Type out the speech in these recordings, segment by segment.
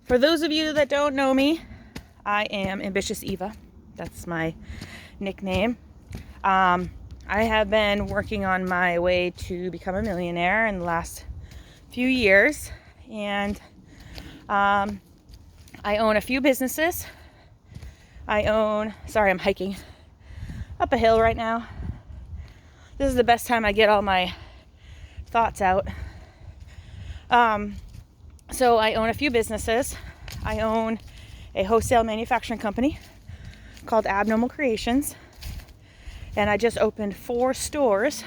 For those of you that don't know me, I am Ambitious Eva. That's my nickname. I have been working on my way to become a millionaire in the last few years, and I own a few businesses. Sorry, I'm hiking up a hill right now. This is the best time I get all my thoughts out. So I own a few businesses. I own a wholesale manufacturing company called Abnormal Creations, and I just opened 4 stores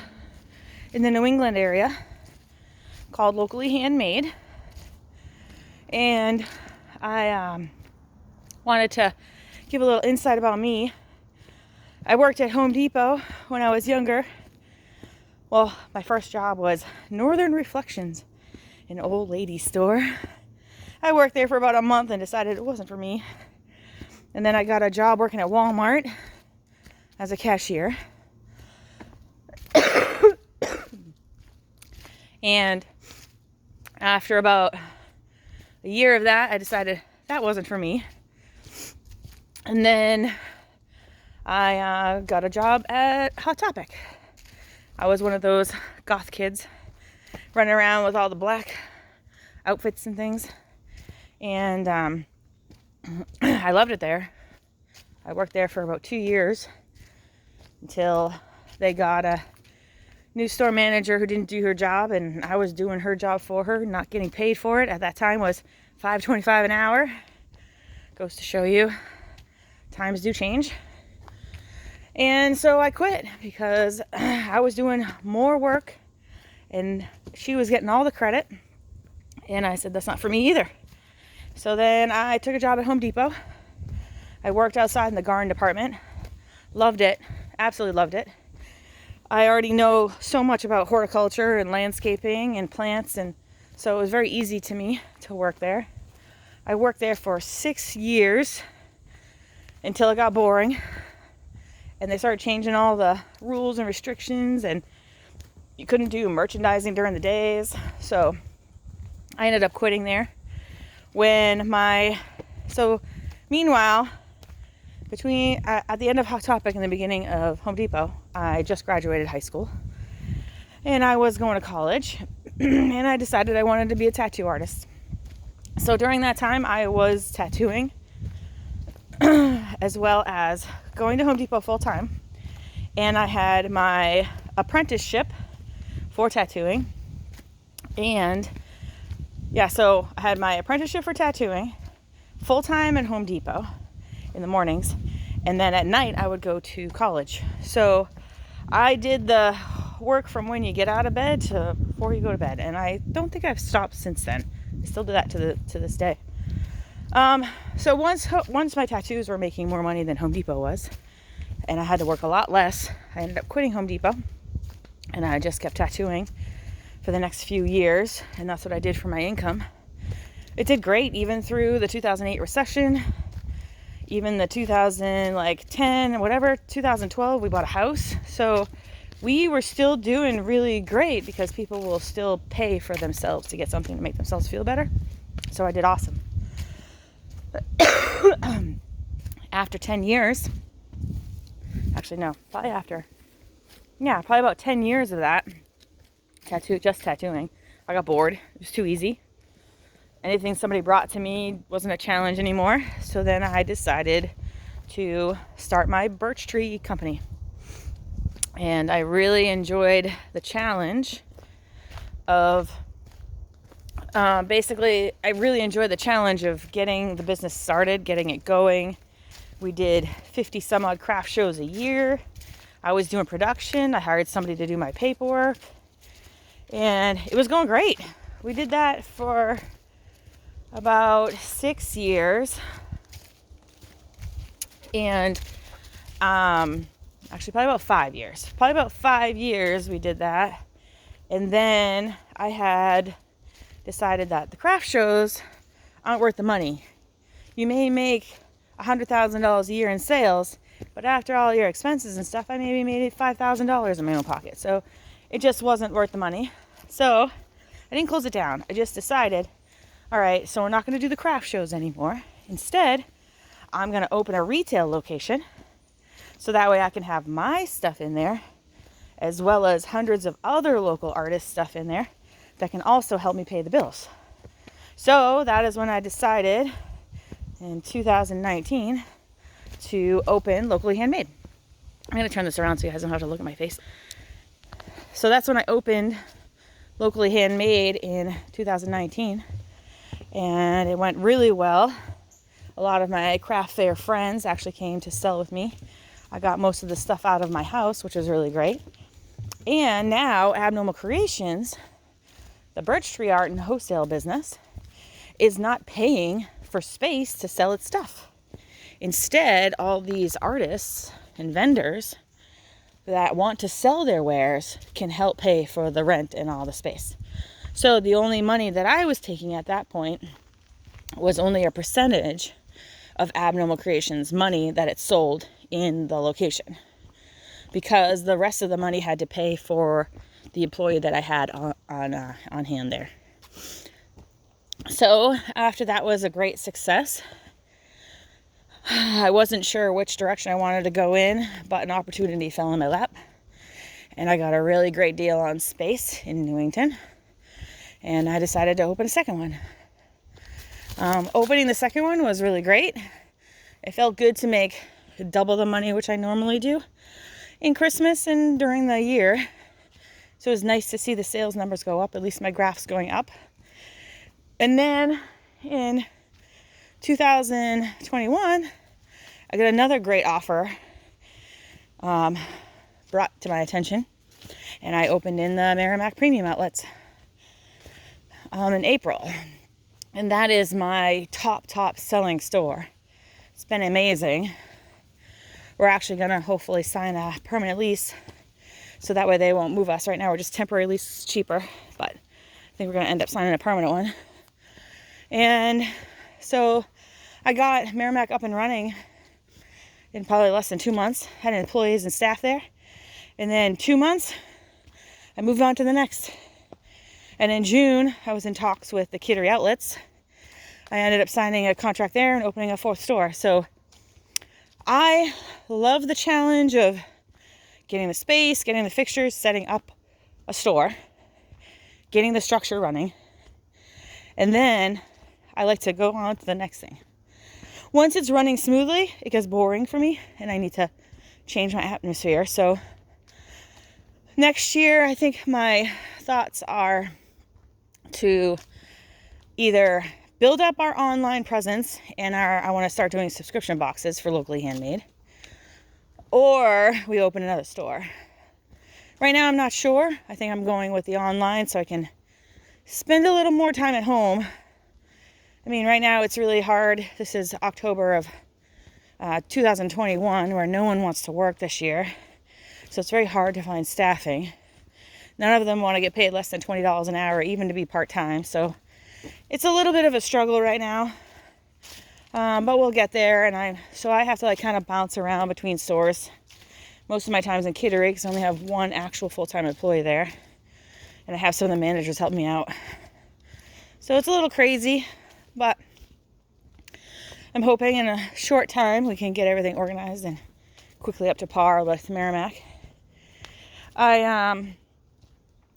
in the New England area called Locally Handmade. And I wanted to give a little insight about me. I worked at Home Depot when I was younger. Well, my first job was Northern Reflections, an old lady store. I worked there for about a month and decided it wasn't for me. And then I got a job working at Walmart as a cashier. And after about a year of that, I decided that wasn't for me. And then I got a job at Hot Topic. I was one of those goth kids running around with all the black outfits and things. And I loved it there. I worked there for about 2 years until they got a new store manager who didn't do her job, and I was doing her job for her, not getting paid for it. At that time was $5.25 an hour. Goes to show you, times do change. And so I quit because I was doing more work and she was getting all the credit. And I said, that's not for me either. So then I took a job at Home Depot. I worked outside in the garden department. Loved it. Absolutely loved it. I already know so much about horticulture and landscaping and plants, and so it was very easy to me to work there. I worked there for 6 years until it got boring. And they started changing all the rules and restrictions, and you couldn't do merchandising during the days. So I ended up quitting there. Meanwhile, at the end of Hot Topic and the beginning of Home Depot, I just graduated high school. And I was going to college. And I decided I wanted to be a tattoo artist. So during that time, I was tattooing as well as going to Home Depot full time. And I had my apprenticeship for tattooing. And so I had my apprenticeship for tattooing full time at Home Depot in the mornings. And then at night I would go to college. So I did the work from when you get out of bed to before you go to bed. And I don't think I've stopped since then. I still do that to this day. So once my tattoos were making more money than Home Depot was, and I had to work a lot less, I ended up quitting Home Depot, and I just kept tattooing for the next few years, and that's what I did for my income. It did great even through the 2008 recession, even the 2012, we bought a house. So we were still doing really great because people will still pay for themselves to get something to make themselves feel better. So I did awesome. After 10 years, probably about 10 years of that, tattooing, I got bored. It was too easy. Anything somebody brought to me wasn't a challenge anymore. So then I decided to start my birch tree company. And I really enjoyed the challenge of I really enjoyed the challenge of getting the business started, getting it going. We did 50 some odd craft shows a year. I was doing production. I hired somebody to do my paperwork. And it was going great. We did that for about 6 years. And actually probably about 5 years. Probably about 5 years we did that. And then I had decided that the craft shows aren't worth the money. You may make $100,000 a year in sales, but after all your expenses and stuff, I maybe made $5,000 in my own pocket. So it just wasn't worth the money. So I didn't close it down. I just decided all right, so we're not going to do the craft shows anymore. Instead, I'm going to open a retail location so that way I can have my stuff in there as well as hundreds of other local artists' stuff in there that can also help me pay the bills. So that is when I decided in 2019 to open Locally Handmade. I'm going to turn this around so you guys don't have to look at my face. So that's when I opened Locally Handmade in 2019, and it went really well. A lot of my craft fair friends actually came to sell with me. I got most of the stuff out of my house, which was really great. And now Abnormal Creations, the birch tree art and wholesale business, is not paying for space to sell its stuff. Instead, all these artists and vendors that want to sell their wares can help pay for the rent and all the space. So the only money that I was taking at that point was only a percentage of Abnormal Creations money that it sold in the location, because the rest of the money had to pay for the employee that I had on hand there. So after that was a great success, I wasn't sure which direction I wanted to go in, but an opportunity fell in my lap, and I got a really great deal on space in Newington, and I decided to open a second one. Opening the second one was really great. It felt good to make double the money which I normally do in Christmas and during the year. So it was nice to see the sales numbers go up, at least my graph's going up. And then in 2021, I got another great offer brought to my attention, and I opened in the Merrimack Premium Outlets in April. And that is my top selling store. It's been amazing. We're actually going to hopefully sign a permanent lease so that way they won't move us. Right now we're just temporary lease, cheaper, but I think we're going to end up signing a permanent one. And so I got Merrimack up and running in probably less than 2 months. Had employees and staff there. And then 2 months, I moved on to the next. And in June, I was in talks with the Kittery Outlets. I ended up signing a contract there and opening a 4th store. So I love the challenge of getting the space, getting the fixtures, setting up a store, getting the structure running. And then I like to go on to the next thing. Once it's running smoothly, it gets boring for me and I need to change my atmosphere. So next year, I think my thoughts are to either build up our online presence and I want to start doing subscription boxes for Locally Handmade, or we open another store. Right now, I'm not sure. I think I'm going with the online so I can spend a little more time at home. I mean, right now it's really hard. This is October of 2021, where no one wants to work this year. So it's very hard to find staffing. None of them want to get paid less than $20 an hour, even to be part-time. So it's a little bit of a struggle right now. But we'll get there. And I have to kind of bounce around between stores. Most of my time's in Kittery because I only have one actual full-time employee there. And I have some of the managers help me out. So it's a little crazy. But I'm hoping in a short time we can get everything organized and quickly up to par with Merrimack. I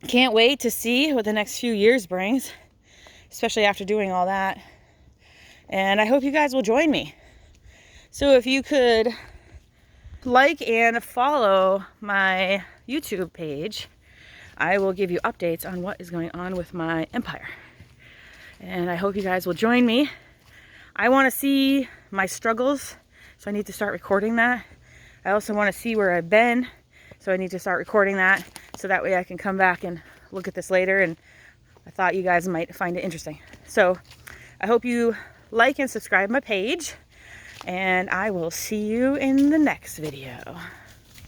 can't wait to see what the next few years brings, especially after doing all that. And I hope you guys will join me. So if you could like and follow my YouTube page, I will give you updates on what is going on with my empire. And I hope you guys will join me. I want to see my struggles, so I need to start recording that. I also want to see where I've been, so I need to start recording that, so that way I can come back and look at this later, and I thought you guys might find it interesting. So I hope you like and subscribe my page, and I will see you in the next video.